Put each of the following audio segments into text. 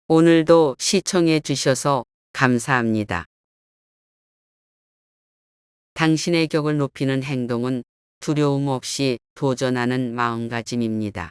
오늘도 시청해 주셔서 감사합니다. 당신의 격을 높이는 행동은 두려움 없이 도전하는 마음가짐입니다.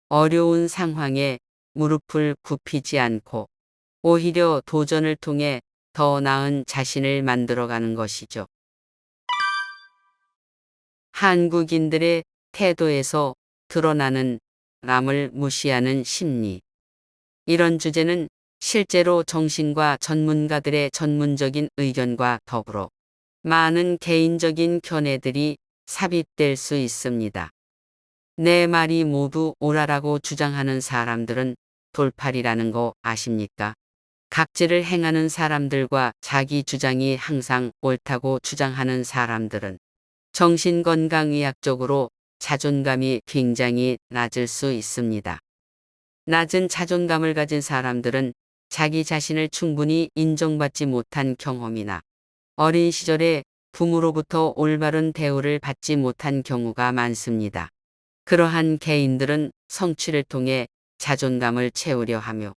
어려운 상황에 무릎을 굽히지 않고 오히려 도전을 통해 더 나은 자신을 만들어가는 것이죠. 한국인들의 태도에서 드러나는 남을 무시하는 심리. 이런 주제는 실제로 정신과 전문가들의 전문적인 의견과 더불어 많은 개인적인 견해들이 삽입될 수 있습니다. 내 말이 모두 옳아라고 주장하는 사람들은 돌팔이라는 거 아십니까? 각지를 행하는 사람들과 자기 주장이 항상 옳다고 주장하는 사람들은 정신건강의학적으로 자존감이 굉장히 낮을 수 있습니다. 낮은 자존감을 가진 사람들은 자기 자신을 충분히 인정받지 못한 경험이나 어린 시절에 부모로부터 올바른 대우를 받지 못한 경우가 많습니다. 그러한 개인들은 성취를 통해 자존감을 채우려 하며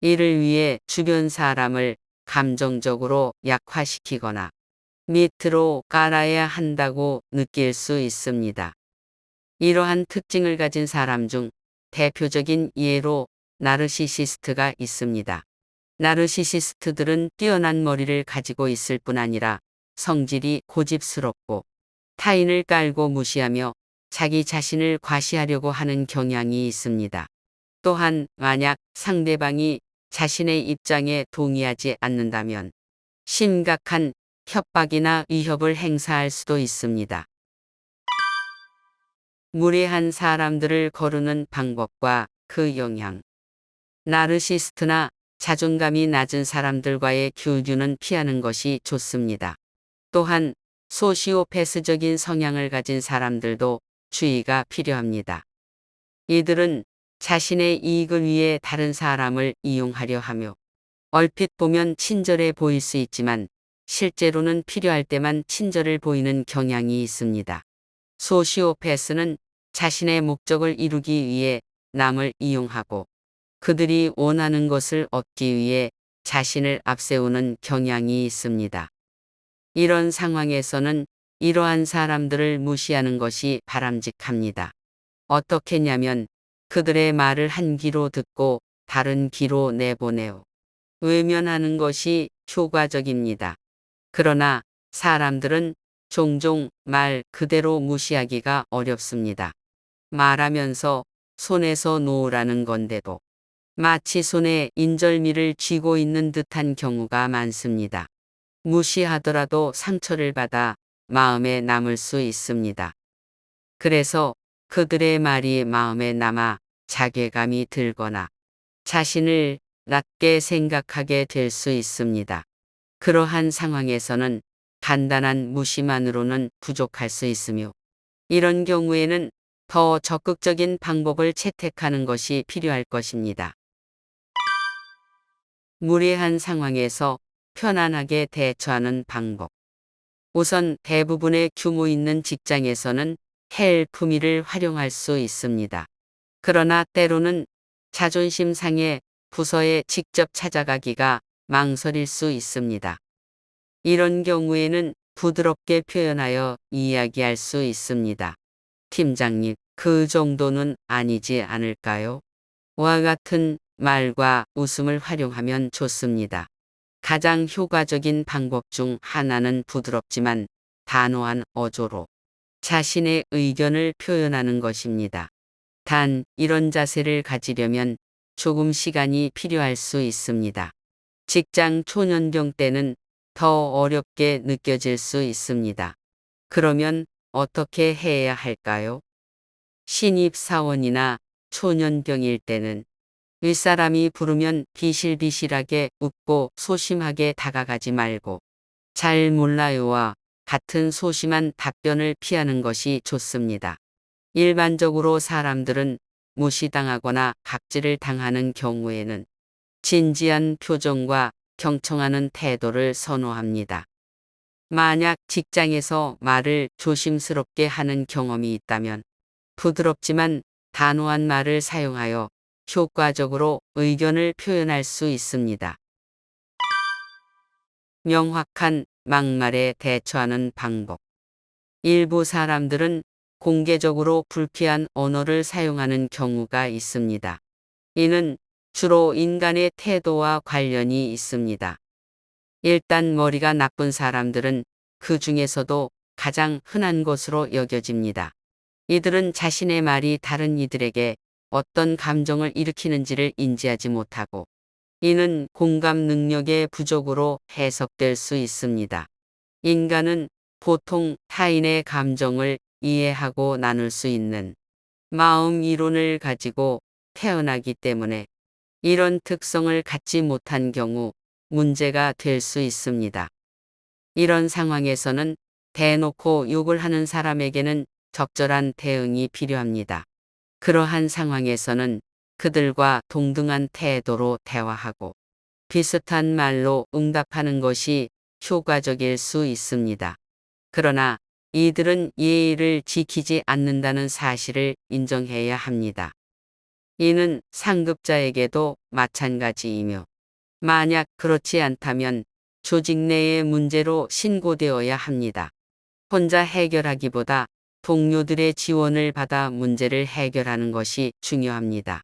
이를 위해 주변 사람을 감정적으로 약화시키거나 밑으로 깔아야 한다고 느낄 수 있습니다. 이러한 특징을 가진 사람 중 대표적인 예로 나르시시스트가 있습니다. 나르시시스트들은 뛰어난 머리를 가지고 있을 뿐 아니라 성질이 고집스럽고 타인을 깔고 무시하며 자기 자신을 과시하려고 하는 경향이 있습니다. 또한 만약 상대방이 자신의 입장에 동의하지 않는다면 심각한 협박이나 위협을 행사할 수도 있습니다. 무례한 사람들을 거르는 방법과 그 영향. 나르시스트나 자존감이 낮은 사람들과의 교류는 피하는 것이 좋습니다. 또한 소시오패스적인 성향을 가진 사람들도 주의가 필요합니다. 이들은 자신의 이익을 위해 다른 사람을 이용하려 하며 얼핏 보면 친절해 보일 수 있지만 실제로는 필요할 때만 친절을 보이는 경향이 있습니다. 소시오패스는 자신의 목적을 이루기 위해 남을 이용하고 그들이 원하는 것을 얻기 위해 자신을 앞세우는 경향이 있습니다. 이런 상황에서는 이러한 사람들을 무시하는 것이 바람직합니다. 어떻게냐면 그들의 말을 한 귀로 듣고 다른 귀로 내보내어 외면하는 것이 효과적입니다. 그러나 사람들은 종종 말 그대로 무시하기가 어렵습니다. 말하면서 손에서 놓으라는 건데도 마치 손에 인절미를 쥐고 있는 듯한 경우가 많습니다. 무시하더라도 상처를 받아 마음에 남을 수 있습니다. 그래서 그들의 말이 마음에 남아 자괴감이 들거나 자신을 낮게 생각하게 될 수 있습니다. 그러한 상황에서는 간단한 무시만으로는 부족할 수 있으며 이런 경우에는 더 적극적인 방법을 채택하는 것이 필요할 것입니다. 무례한 상황에서 편안하게 대처하는 방법. 우선 대부분의 규모 있는 직장에서는 헬프미를 활용할 수 있습니다. 그러나 때로는 자존심 상해 부서에 직접 찾아가기가 망설일 수 있습니다. 이런 경우에는 부드럽게 표현하여 이야기할 수 있습니다. 팀장님, 그 정도는 아니지 않을까요? 와 같은 말과 웃음을 활용하면 좋습니다. 가장 효과적인 방법 중 하나는 부드럽지만 단호한 어조로 자신의 의견을 표현하는 것입니다. 단, 이런 자세를 가지려면 조금 시간이 필요할 수 있습니다. 직장 초년병 때는 더 어렵게 느껴질 수 있습니다. 그러면 어떻게 해야 할까요? 신입사원이나 초년병일 때는 윗사람이 부르면 비실비실하게 웃고 소심하게 다가가지 말고 잘 몰라요와 같은 소심한 답변을 피하는 것이 좋습니다. 일반적으로 사람들은 무시당하거나 각질을 당하는 경우에는 진지한 표정과 경청하는 태도를 선호합니다. 만약 직장에서 말을 조심스럽게 하는 경험이 있다면 부드럽지만 단호한 말을 사용하여 효과적으로 의견을 표현할 수 있습니다. 명확한 막말에 대처하는 방법. 일부 사람들은 공개적으로 불쾌한 언어를 사용하는 경우가 있습니다. 이는 주로 인간의 태도와 관련이 있습니다. 일단 머리가 나쁜 사람들은 그 중에서도 가장 흔한 것으로 여겨집니다. 이들은 자신의 말이 다른 이들에게 어떤 감정을 일으키는지를 인지하지 못하고, 이는 공감 능력의 부족으로 해석될 수 있습니다. 인간은 보통 타인의 감정을 이해하고 나눌 수 있는 마음 이론을 가지고 태어나기 때문에 이런 특성을 갖지 못한 경우 문제가 될 수 있습니다. 이런 상황에서는 대놓고 욕을 하는 사람에게는 적절한 대응이 필요합니다. 그러한 상황에서는 그들과 동등한 태도로 대화하고 비슷한 말로 응답하는 것이 효과적일 수 있습니다. 그러나 이들은 예의를 지키지 않는다는 사실을 인정해야 합니다. 이는 상급자에게도 마찬가지이며, 만약 그렇지 않다면 조직 내의 문제로 신고되어야 합니다. 혼자 해결하기보다 동료들의 지원을 받아 문제를 해결하는 것이 중요합니다.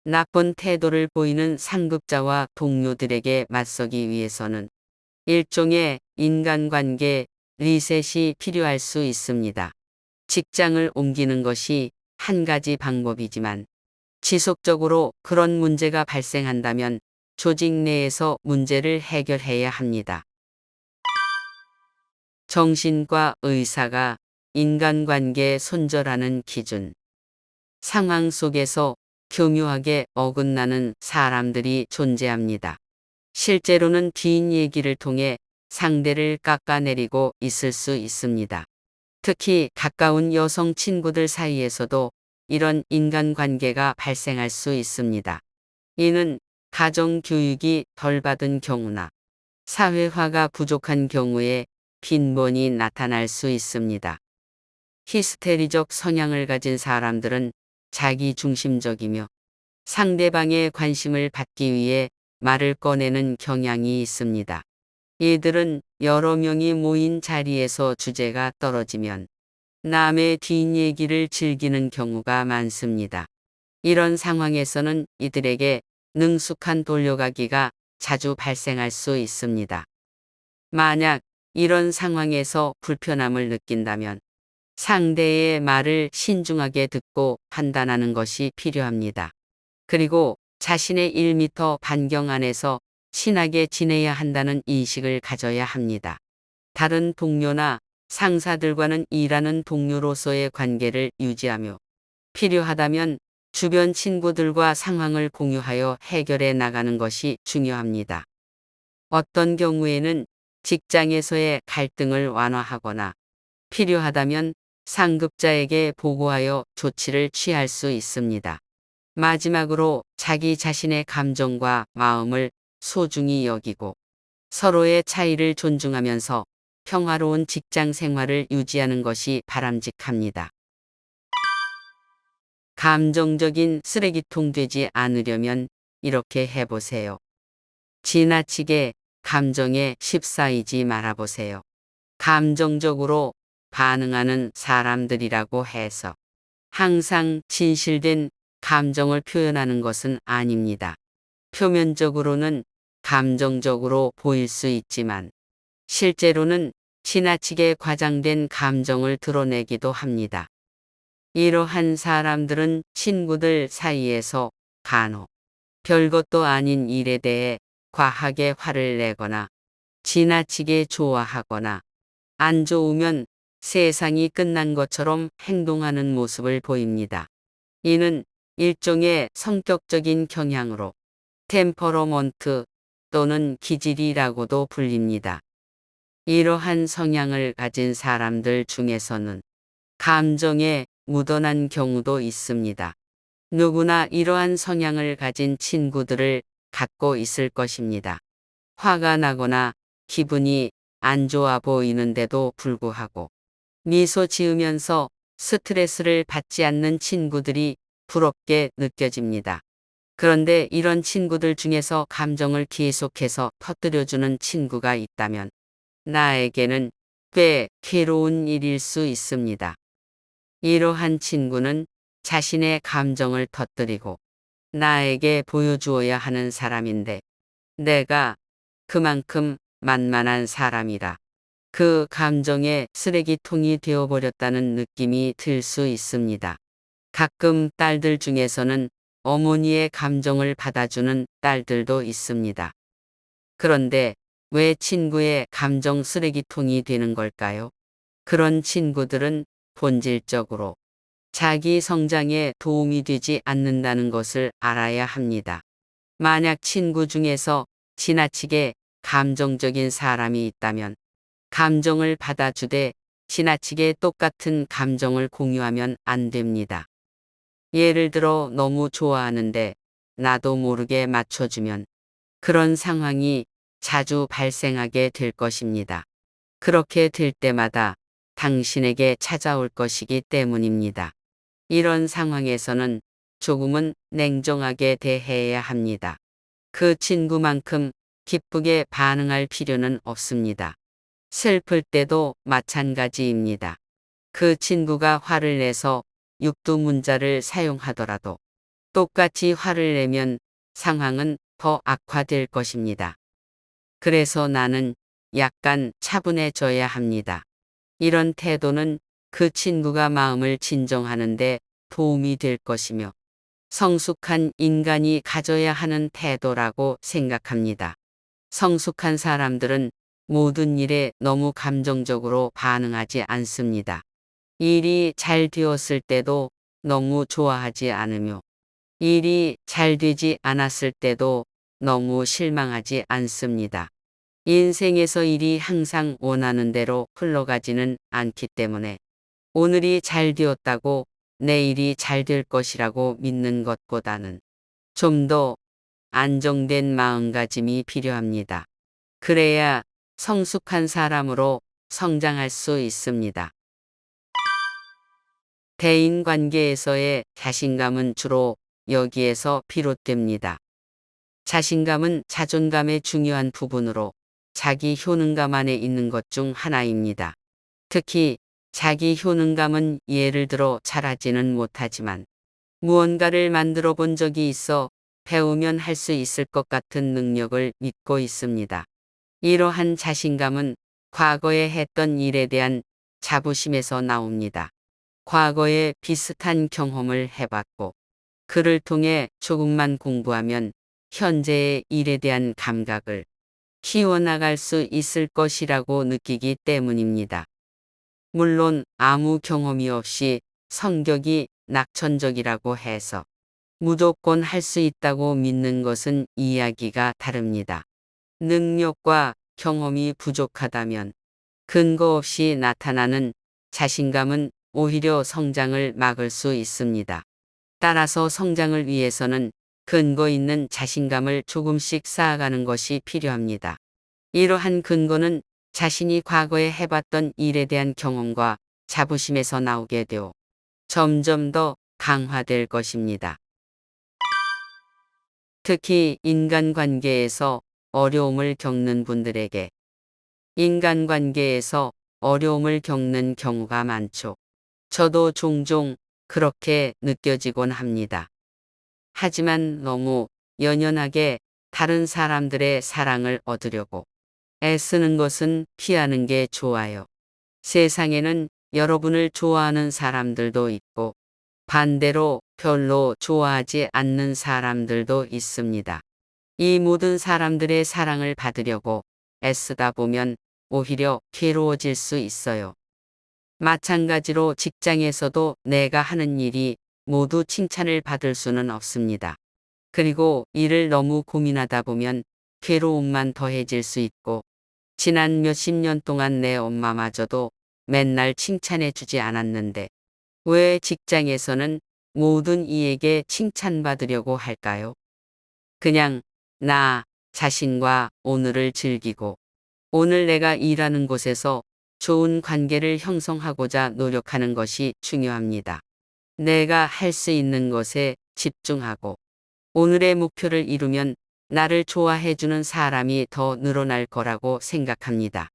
나쁜 태도를 보이는 상급자와 동료들에게 맞서기 위해서는 일종의 인간관계 리셋이 필요할 수 있습니다. 직장을 옮기는 것이 한 가지 방법이지만, 지속적으로 그런 문제가 발생한다면 조직 내에서 문제를 해결해야 합니다. 정신과 의사가 인간관계에 손절하는 기준. 상황 속에서 교묘하게 어긋나는 사람들이 존재합니다. 실제로는 뒷얘기를 통해 상대를 깎아내리고 있을 수 있습니다. 특히 가까운 여성 친구들 사이에서도 이런 인간관계가 발생할 수 있습니다. 이는 가정교육이 덜 받은 경우나 사회화가 부족한 경우에 빈번히 나타날 수 있습니다. 히스테리적 성향을 가진 사람들은 자기중심적이며 상대방의 관심을 받기 위해 말을 꺼내는 경향이 있습니다. 이들은 여러 명이 모인 자리에서 주제가 떨어지면 남의 뒷얘기를 즐기는 경우가 많습니다. 이런 상황에서는 이들에게 능숙한 돌려가기가 자주 발생할 수 있습니다. 만약 이런 상황에서 불편함을 느낀다면 상대의 말을 신중하게 듣고 판단하는 것이 필요합니다. 그리고 자신의 1m 반경 안에서 친하게 지내야 한다는 인식을 가져야 합니다. 다른 동료나 상사들과는 일하는 동료로서의 관계를 유지하며 필요하다면 주변 친구들과 상황을 공유하여 해결해 나가는 것이 중요합니다. 어떤 경우에는 직장에서의 갈등을 완화하거나 필요하다면 상급자에게 보고하여 조치를 취할 수 있습니다. 마지막으로 자기 자신의 감정과 마음을 소중히 여기고 서로의 차이를 존중하면서 평화로운 직장 생활을 유지하는 것이 바람직합니다. 감정적인 쓰레기통 되지 않으려면 이렇게 해보세요. 지나치게 감정에 휩싸이지 말아보세요. 감정적으로 반응하는 사람들이라고 해서 항상 진실된 감정을 표현하는 것은 아닙니다. 표면적으로는 감정적으로 보일 수 있지만 실제로는 지나치게 과장된 감정을 드러내기도 합니다. 이러한 사람들은 친구들 사이에서 간혹 별것도 아닌 일에 대해 과하게 화를 내거나 지나치게 좋아하거나 안 좋으면 세상이 끝난 것처럼 행동하는 모습을 보입니다. 이는 일종의 성격적인 경향으로 템퍼러먼트 또는 기질이라고도 불립니다. 이러한 성향을 가진 사람들 중에서는 감정에 묻어난 경우도 있습니다. 누구나 이러한 성향을 가진 친구들을 갖고 있을 것입니다. 화가 나거나 기분이 안 좋아 보이는데도 불구하고 미소 지으면서 스트레스를 받지 않는 친구들이 부럽게 느껴집니다. 그런데 이런 친구들 중에서 감정을 계속해서 터뜨려주는 친구가 있다면 나에게는 꽤 괴로운 일일 수 있습니다. 이러한 친구는 자신의 감정을 터뜨리고 나에게 보여주어야 하는 사람인데 내가 그만큼 만만한 사람이라 그 감정의 쓰레기통이 되어버렸다는 느낌이 들 수 있습니다. 가끔 딸들 중에서는 어머니의 감정을 받아주는 딸들도 있습니다. 그런데 왜 친구의 감정 쓰레기통이 되는 걸까요? 그런 친구들은 본질적으로 자기 성장에 도움이 되지 않는다는 것을 알아야 합니다. 만약 친구 중에서 지나치게 감정적인 사람이 있다면 감정을 받아주되 지나치게 똑같은 감정을 공유하면 안 됩니다. 예를 들어 너무 좋아하는데 나도 모르게 맞춰주면 그런 상황이 자주 발생하게 될 것입니다. 그렇게 될 때마다 당신에게 찾아올 것이기 때문입니다. 이런 상황에서는 조금은 냉정하게 대해야 합니다. 그 친구만큼 기쁘게 반응할 필요는 없습니다. 슬플 때도 마찬가지입니다. 그 친구가 화를 내서 육두문자를 사용하더라도 똑같이 화를 내면 상황은 더 악화될 것입니다. 그래서 나는 약간 차분해져야 합니다. 이런 태도는 그 친구가 마음을 진정하는 데 도움이 될 것이며 성숙한 인간이 가져야 하는 태도라고 생각합니다. 성숙한 사람들은 모든 일에 너무 감정적으로 반응하지 않습니다. 일이 잘 되었을 때도 너무 좋아하지 않으며 일이 잘 되지 않았을 때도 너무 실망하지 않습니다. 인생에서 일이 항상 원하는 대로 흘러가지는 않기 때문에 오늘이 잘 되었다고 내일이 잘 될 것이라고 믿는 것보다는 좀 더 안정된 마음가짐이 필요합니다. 그래야 성숙한 사람으로 성장할 수 있습니다. 대인관계에서의 자신감은 주로 여기에서 비롯됩니다. 자신감은 자존감의 중요한 부분으로 자기 효능감 안에 있는 것 중 하나입니다. 특히 자기 효능감은 예를 들어 잘하지는 못하지만 무언가를 만들어 본 적이 있어 배우면 할 수 있을 것 같은 능력을 믿고 있습니다. 이러한 자신감은 과거에 했던 일에 대한 자부심에서 나옵니다. 과거에 비슷한 경험을 해봤고 그를 통해 조금만 공부하면 현재의 일에 대한 감각을 키워나갈 수 있을 것이라고 느끼기 때문입니다. 물론 아무 경험이 없이 성격이 낙천적이라고 해서 무조건 할 수 있다고 믿는 것은 이야기가 다릅니다. 능력과 경험이 부족하다면 근거 없이 나타나는 자신감은 오히려 성장을 막을 수 있습니다. 따라서 성장을 위해서는 근거 있는 자신감을 조금씩 쌓아가는 것이 필요합니다. 이러한 근거는 자신이 과거에 해봤던 일에 대한 경험과 자부심에서 나오게 되어 점점 더 강화될 것입니다. 특히 인간관계에서 어려움을 겪는 분들에게 인간관계에서 어려움을 겪는 경우가 많죠. 저도 종종 그렇게 느껴지곤 합니다. 하지만 너무 연연하게 다른 사람들의 사랑을 얻으려고 애쓰는 것은 피하는 게 좋아요. 세상에는 여러분을 좋아하는 사람들도 있고 반대로 별로 좋아하지 않는 사람들도 있습니다. 이 모든 사람들의 사랑을 받으려고 애쓰다 보면 오히려 괴로워질 수 있어요. 마찬가지로 직장에서도 내가 하는 일이 모두 칭찬을 받을 수는 없습니다. 그리고 일을 너무 고민하다 보면 괴로움만 더해질 수 있고 지난 몇십 년 동안 내 엄마마저도 맨날 칭찬해 주지 않았는데 왜 직장에서는 모든 이에게 칭찬받으려고 할까요? 그냥 나 자신과 오늘을 즐기고 오늘 내가 일하는 곳에서 좋은 관계를 형성하고자 노력하는 것이 중요합니다. 내가 할 수 있는 것에 집중하고 오늘의 목표를 이루면 나를 좋아해주는 사람이 더 늘어날 거라고 생각합니다.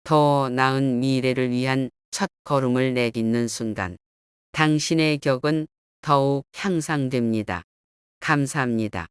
더 나은 미래를 위한 첫 걸음을 내딛는 순간, 당신의 격은 더욱 향상됩니다. 감사합니다.